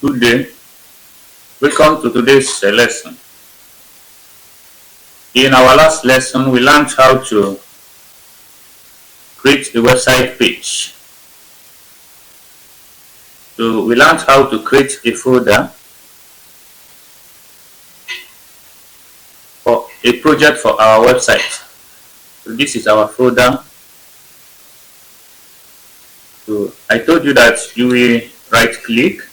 Good day. Welcome to today's lesson. In our last lesson, we learned how to create a website page. So we learned how to create a folder for a project for our website. So this is our folder. So I told you that you will right click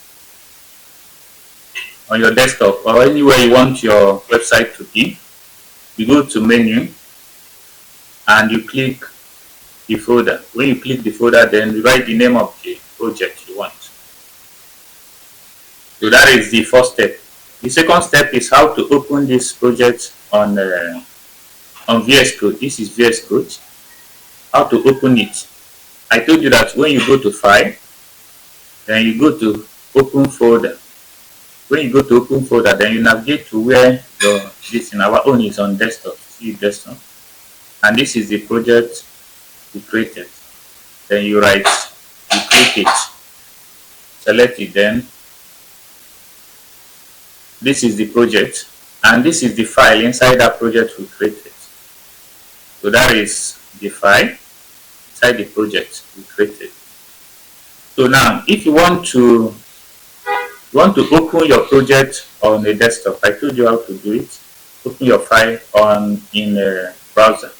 on your desktop or anywhere you want your website to be. You go to menu and you click the folder. When you click the folder, then you write the name of the project you want. So that is the first step. The second step is how to open this project on VS Code. This is VS Code. How to open it. I told you that when you go to File, then you go to Open Folder. When you go to Open Folder, then you navigate to where this in our own is on desktop. See desktop, and this is the project you created. Then you click it, select it. Then this is the project, and this is the file inside that project we created. So that is the file inside the project we created. So now, if you want to open your project on a desktop, I told you how to do it. Open your file in a browser.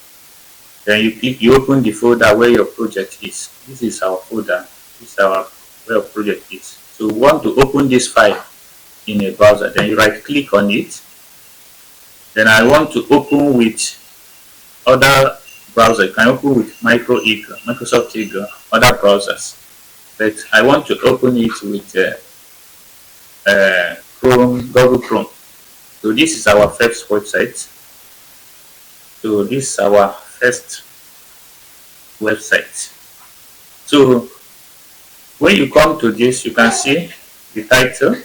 Then you open the folder where your project is. This is our folder. This is where our project is. So we want to open this file in a browser. Then you right click on it. Then I want to open with other browser. You can open with Microsoft Edge, other browsers. But I want to open it with Chrome, Google Chrome. So this is our first website. So this is our first website. So when you come to this, you can see the title,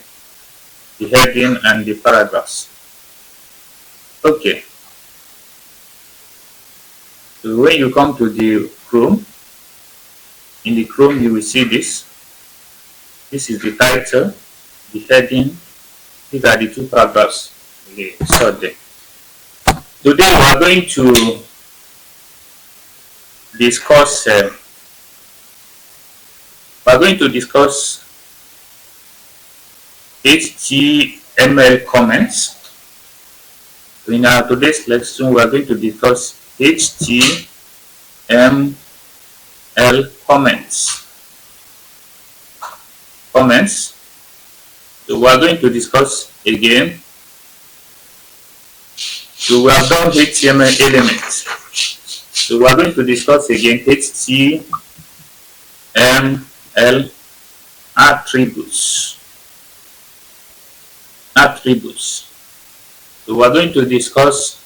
the heading, and the paragraphs. Okay. So when you come to the Chrome, in the Chrome you will see this. This is the title, the heading. These are the two paragraphs we saw there. Today we are going to discuss HTML comments. In our today's lesson, we are going to discuss HTML comments. So we are going to discuss again. So we have done HTML elements. So we are going to discuss again HTML attributes. So we are going to discuss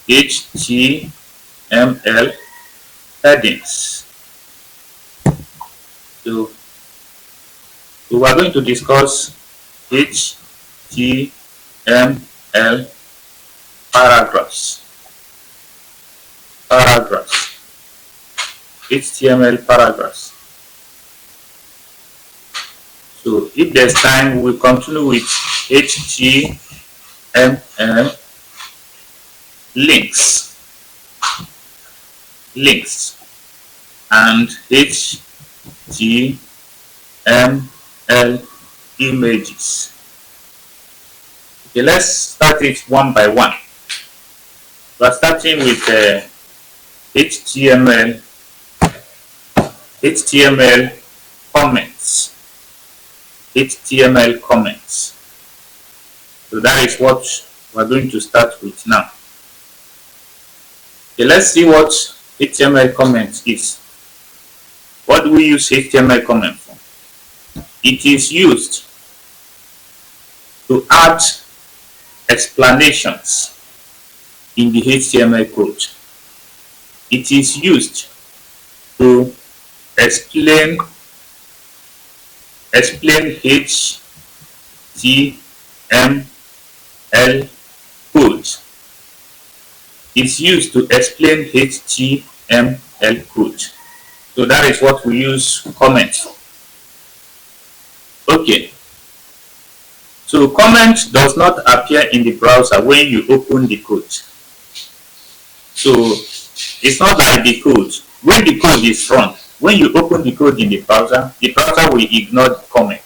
HTML headings. So we are going to discuss HTML paragraphs. HTML paragraphs. So if there's time, we'll continue with HTML links and HTML images. Okay, let's start it one by one. We are starting with HTML comments. HTML comments. So that is what we are going to start with now. Okay, let's see what HTML comment is. What do we use HTML comment for? It is used to add explanations in the HTML code. It is used to explain HTML code. It's used to explain HTML code. So that is what we use comment for. Okay. So comment does not appear in the browser when you open the code. So it's not like the code. When the code is run, when you open the code in the browser will ignore the comment.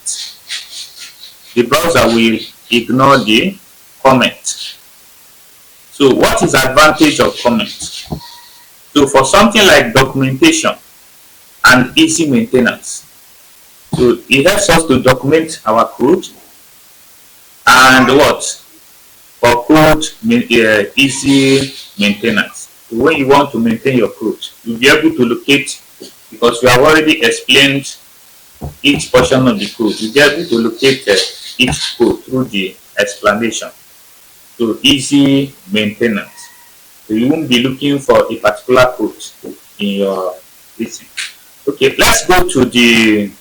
The browser will ignore the comment. So what is the advantage of comment? So for something like documentation and easy maintenance, so it helps us to document our code, and what? For code easy maintenance. So when you want to maintain your code, you'll be able to locate, because we have already explained each portion of the code, you'll be able to locate each code through the explanation. So easy maintenance. So you won't be looking for a particular code in your listing. Okay, let's go to the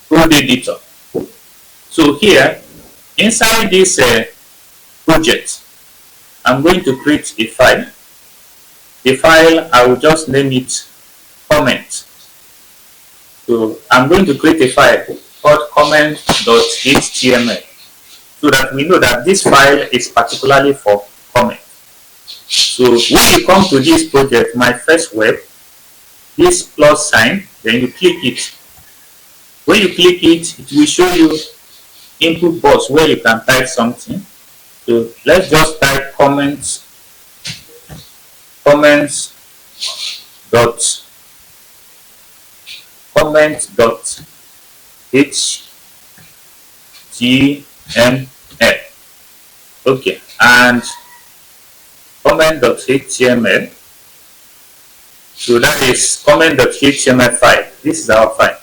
code editor. So here inside this project, I'm going to create a file. The file, I will just name it comment. So I'm going to create a file called comment.html, so that we know that this file is particularly for comment. So when you come to this project, my first web, this plus sign, then you click it. When you click it, it will show you input box where you can type something. So let's just type comments dot html. Okay, and comment.html. So that is comment.html file. This is our file.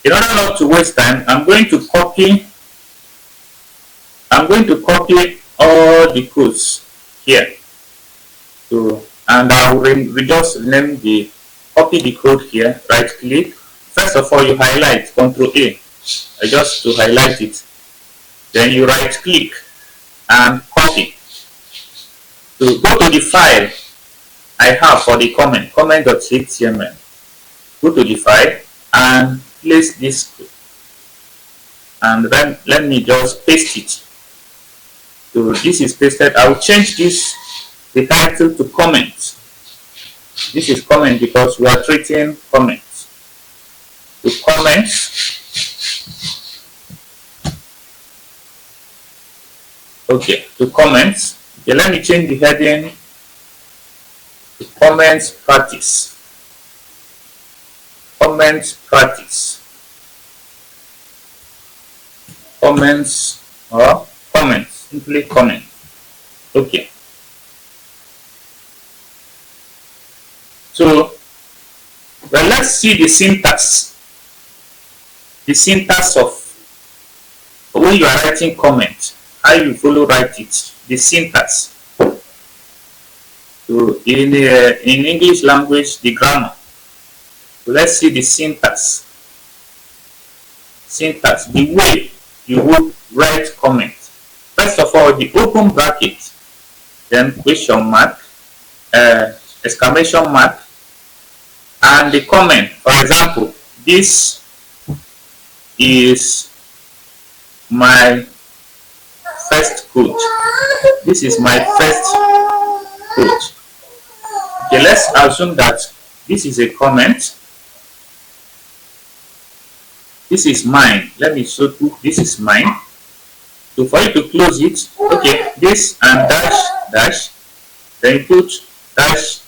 In order not to waste time, I'm going to copy all the codes here. So, and I will just name copy the code here, right click. First of all, you highlight Ctrl A, just to highlight it. Then you right click and copy. So go to the file I have for the comment.html. Go to the file and place this code. And then let me just paste it. So this is pasted. I will change the title to comment. This is comment because we are treating comments. To comments. Okay, to comments. Okay, let me change the heading to comments practice. Comments practice. Comments or comments. Simply comment. Okay. So, well, let's see the syntax. The syntax of when you are writing comment, how you follow write it. The syntax. So, in English language, the grammar. So let's see the syntax. Syntax, the way you would write comment. First of all, the open bracket, then question mark, exclamation mark, and the comment. For example, this is my first code. This is my first code. Okay, let's assume that this is a comment. This is mine. Let me show you. This is mine. So for you to close it, okay, this and dash, then you put dash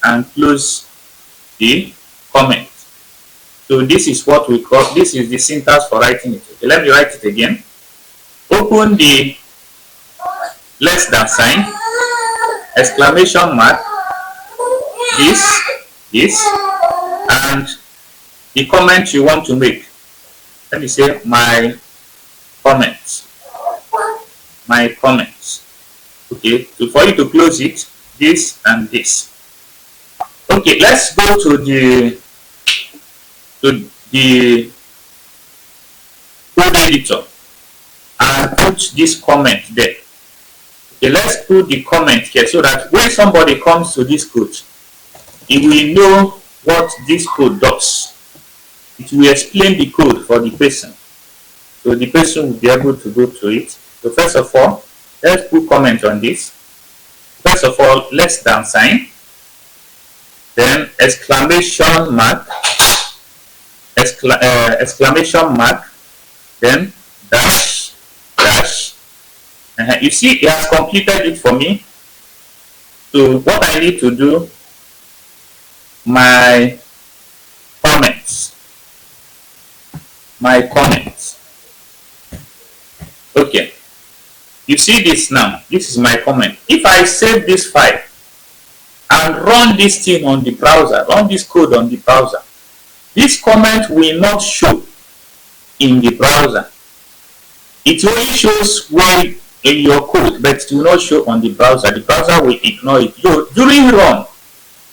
and close the comment. So this is what we call, this is the syntax for writing it. Okay, let me write it again. Open the less than sign, exclamation mark, this, and the comment you want to make. Let me say my comments. Okay, so for you to close it, this and this. Okay, let's go to the code editor and put this comment there. Okay, let's put the comment here so that when somebody comes to this code, he will know what this code does. It will explain the code for the person, so the person will be able to go to it. So first of all, let's put comment on this. First of all, less than sign, then exclamation mark, exclamation mark, then dash, dash. You see, it has completed it for me. So what I need to do, my comments. Okay, you see this now. This is my comment. If I save this file and run this thing on the browser, run this code on the browser, this comment will not show in the browser. It only shows where in your code, but it will not show on the browser. The browser will ignore it. So during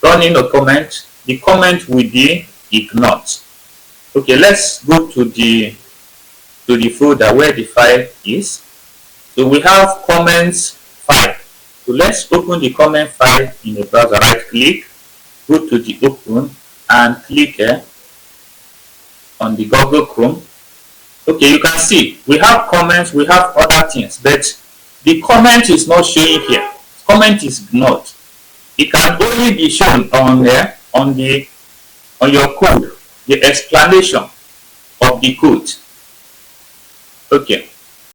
running a comment, the comment will be ignored. Okay, let's go to the folder where the file is. So we have comments file. So let's open the comment file in the browser. Right click, go to the open, and click on the Google Chrome. Okay, you can see we have comments, we have other things, but the comment is not showing here. Comment is ignored. It can only be shown on there on your code, the explanation of the code. Okay,